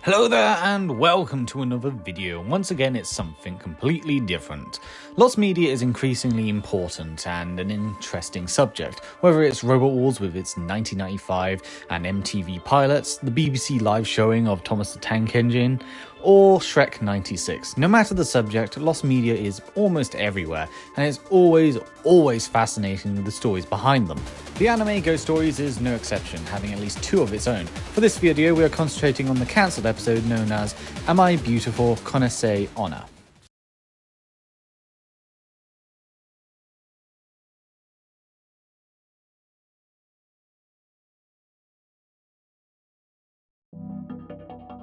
Hello there and welcome to another video. Once again it's something completely different. Lost media is increasingly important and an interesting subject, whether it's Robot Wars with its 1995 and MTV pilots, the BBC live showing of Thomas the Tank Engine, or Shrek 96. No matter the subject, lost media is almost everywhere, and it's always fascinating with the stories behind them. The anime Ghost Stories is no exception, having at least two of its own. For this video, we are concentrating on the cancelled episode known as Am I Beautiful? Kuchisake onna.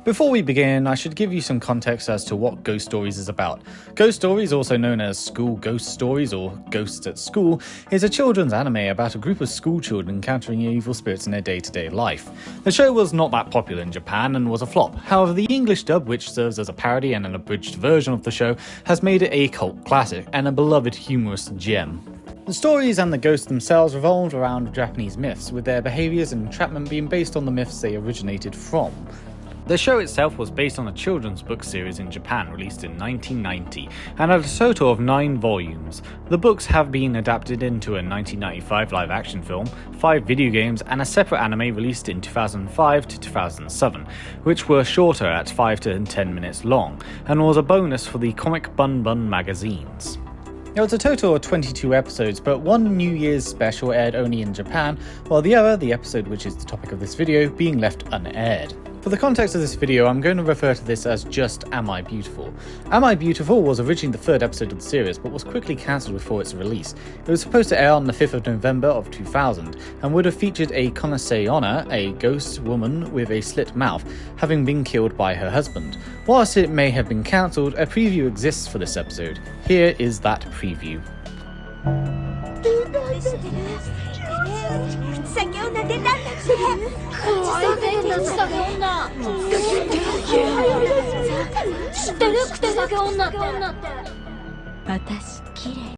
Before we begin, I should give you some context as to what Ghost Stories is about. Ghost Stories, also known as School Ghost Stories or Ghosts at School, is a children's anime about a group of school children encountering evil spirits in their day-to-day life. The show was not that popular in Japan and was a flop. However, the English dub, which serves as a parody and an abridged version of the show, has made it a cult classic and a beloved humorous gem. The stories and the ghosts themselves revolved around Japanese myths, with their behaviours and entrapment being based on the myths they originated from. The show itself was based on a children's book series in Japan released in 1990 and had a total of 9 volumes. The books have been adapted into a 1995 live-action film, 5 video games, and a separate anime released in 2005 to 2007, which were shorter at 5 to 10 minutes long, and was a bonus for the Comic Bun Bun magazines. There was a total of 22 episodes, but one New Year's special aired only in Japan, while the other, the episode which is the topic of this video, being left unaired. For the context of this video, I'm going to refer to this as just Am I Beautiful? Am I Beautiful was originally the 3rd episode of the series, but was quickly cancelled before its release. It was supposed to air on the 5th of November of 2000, and would have featured a Kuchisake onna, a ghost woman with a slit mouth, having been killed by her husband. Whilst it may have been cancelled, a preview exists for this episode. Here is that preview. 口酒女出たんだって可愛いね口酒女知ってる口酒女って私綺麗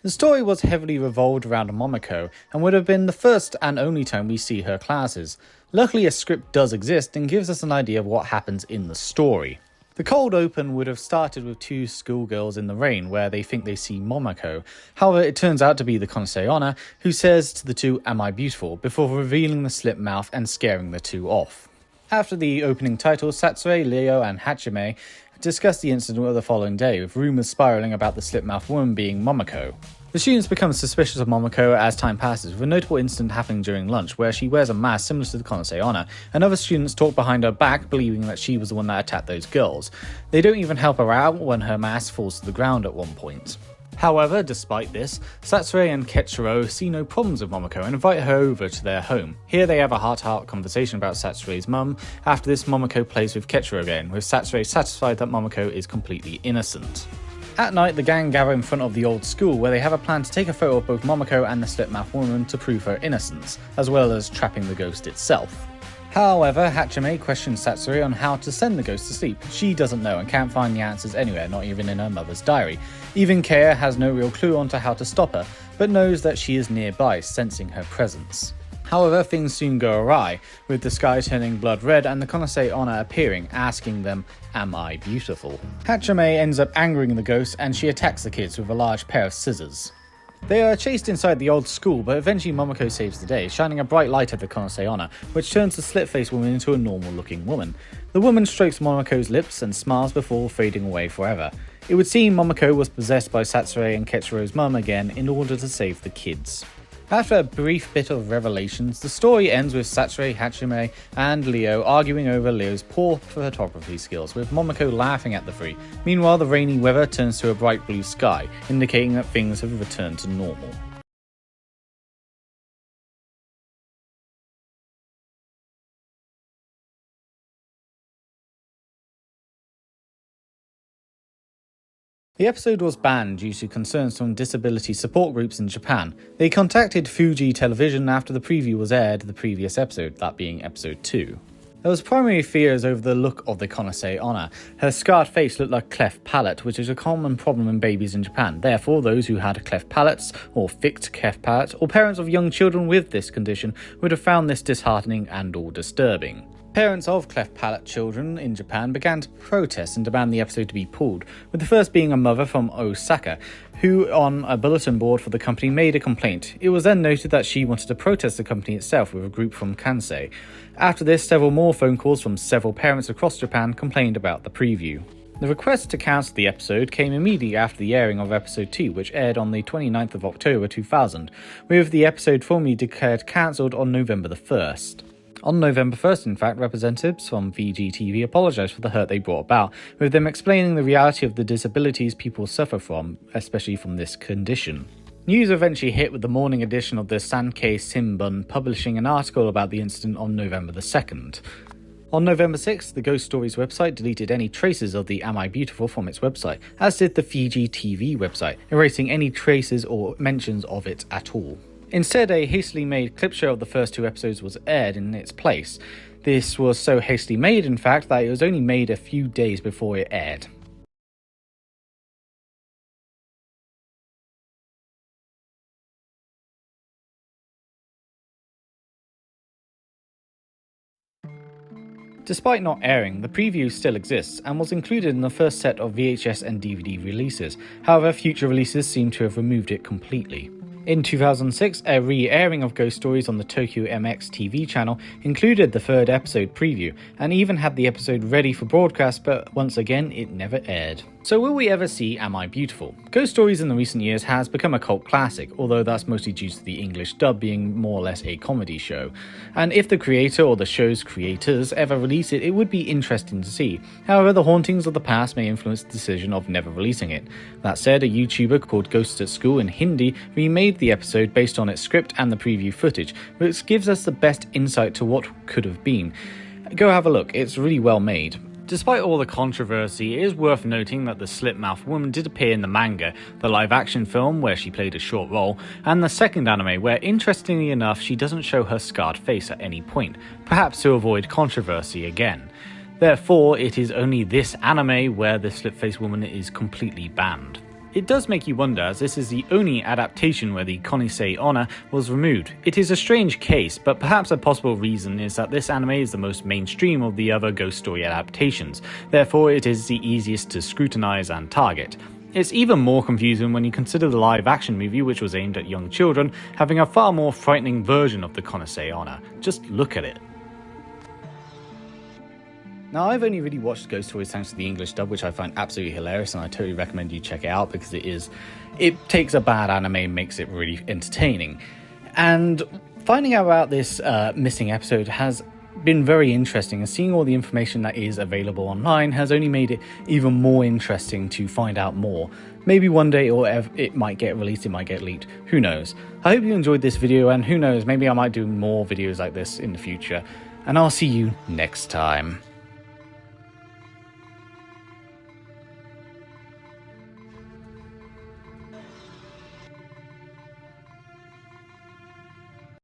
The story was heavily revolved around Momoko, and would have been the first and only time we see her classes. Luckily, a script does exist and gives us an idea of what happens in the story. The cold open would have started with 2 schoolgirls in the rain, where they think they see Momoko. However, it turns out to be the Kuchisake onna, who says to the two, "Am I beautiful?" before revealing the slit mouth and scaring the two off. After the opening titles, Satsue, Leo, and Hachime discuss the incident of the following day, with rumours spiralling about the slit-mouthed woman being Momoko. The students become suspicious of Momoko as time passes, with a notable incident happening during lunch where she wears a mask similar to the Kuchisake onna, and other students talk behind her back believing that she was the one that attacked those girls. They don't even help her out when her mask falls to the ground at one point. However, despite this, Satsue and Kechiro see no problems with Momoko and invite her over to their home. Here they have a heart-to-heart conversation about Satsue's mum. After this, Momoko plays with Kechiro again, with Satsue satisfied that Momoko is completely innocent. At night, the gang gather in front of the old school, where they have a plan to take a photo of both Momoko and the slit-mouthed woman to prove her innocence, as well as trapping the ghost itself. However, Hachime questions Satsue on how to send the ghost to sleep. She doesn't know and can't find the answers anywhere, not even in her mother's diary. Even Kea has no real clue onto how to stop her, but knows that she is nearby, sensing her presence. However, things soon go awry, with the sky turning blood red and the Kuchisake onna appearing, asking them, "Am I beautiful?" Hachime ends up angering the ghost and she attacks the kids with a large pair of scissors. They are chased inside the old school, but eventually Momoko saves the day, shining a bright light at the Kuchisake onna, which turns the slit-faced woman into a normal-looking woman. The woman strokes Momoko's lips and smiles before fading away forever. It would seem Momoko was possessed by Satsue and Kechiro's mum again in order to save the kids. After a brief bit of revelations, the story ends with Satsue, Hachime, and Leo arguing over Leo's poor photography skills, with Momoko laughing at the three. Meanwhile, the rainy weather turns to a bright blue sky, indicating that things have returned to normal. The episode was banned due to concerns from disability support groups in Japan. They contacted Fuji Television after the preview was aired the previous episode, that being episode 2. There was primary fears over the look of the Kuchisake onna. Her scarred face looked like cleft palate, which is a common problem in babies in Japan. Therefore, those who had cleft palates, or fixed cleft palate, or parents of young children with this condition would have found this disheartening and or disturbing. Parents of cleft palate children in Japan began to protest and demand the episode to be pulled, with the first being a mother from Osaka, who on a bulletin board for the company made a complaint. It was then noted that she wanted to protest the company itself with a group from Kansai. After this, several more phone calls from several parents across Japan complained about the preview. The request to cancel the episode came immediately after the airing of episode 2, which aired on the 29th of October 2000, with the episode formally declared cancelled on November the 1st. On November 1st, in fact, representatives from VGTV apologised for the hurt they brought about, with them explaining the reality of the disabilities people suffer from, especially from this condition. News eventually hit with the morning edition of the Sankei Shimbun publishing an article about the incident on November the 2nd. On November 6th, the Ghost Stories website deleted any traces of the Am I Beautiful from its website, as did the VGTV website, erasing any traces or mentions of it at all. Instead, a hastily made clip show of the first 2 episodes was aired in its place. This was so hastily made, in fact, that it was only made a few days before it aired. Despite not airing, the preview still exists and was included in the first set of VHS and DVD releases. However, future releases seem to have removed it completely. In 2006, a re-airing of Ghost Stories on the Tokyo MX TV channel included the 3rd episode preview, and even had the episode ready for broadcast, but once again, it never aired. So will we ever see Am I Beautiful? Ghost Stories in the recent years has become a cult classic, although that's mostly due to the English dub being more or less a comedy show. And if the creator or the show's creators ever release it, it would be interesting to see. However, the hauntings of the past may influence the decision of never releasing it. That said, a YouTuber called Ghosts at School in Hindi remade the episode based on its script and the preview footage, which gives us the best insight to what could have been. Go have a look, it's really well made. Despite all the controversy, it is worth noting that the slit-mouthed woman did appear in the manga, the live-action film where she played a short role, and the second anime where, interestingly enough, she doesn't show her scarred face at any point, perhaps to avoid controversy again. Therefore, it is only this anime where the slit-faced woman is completely banned. It does make you wonder, as this is the only adaptation where the Kuchisake onna was removed. It is a strange case, but perhaps a possible reason is that this anime is the most mainstream of the other Ghost Story adaptations, therefore it is the easiest to scrutinize and target. It's even more confusing when you consider the live-action movie, which was aimed at young children, having a far more frightening version of the Kuchisake onna. Just look at it. Now, I've only really watched Ghost Stories thanks to the English dub, which I find absolutely hilarious, and I totally recommend you check it out because it takes a bad anime and makes it really entertaining. And finding out about this missing episode has been very interesting, and seeing all the information that is available online has only made it even more interesting to find out more. Maybe one day or it might get released, it might get leaked, who knows. I hope you enjoyed this video, and who knows, maybe I might do more videos like this in the future, and I'll see you next time.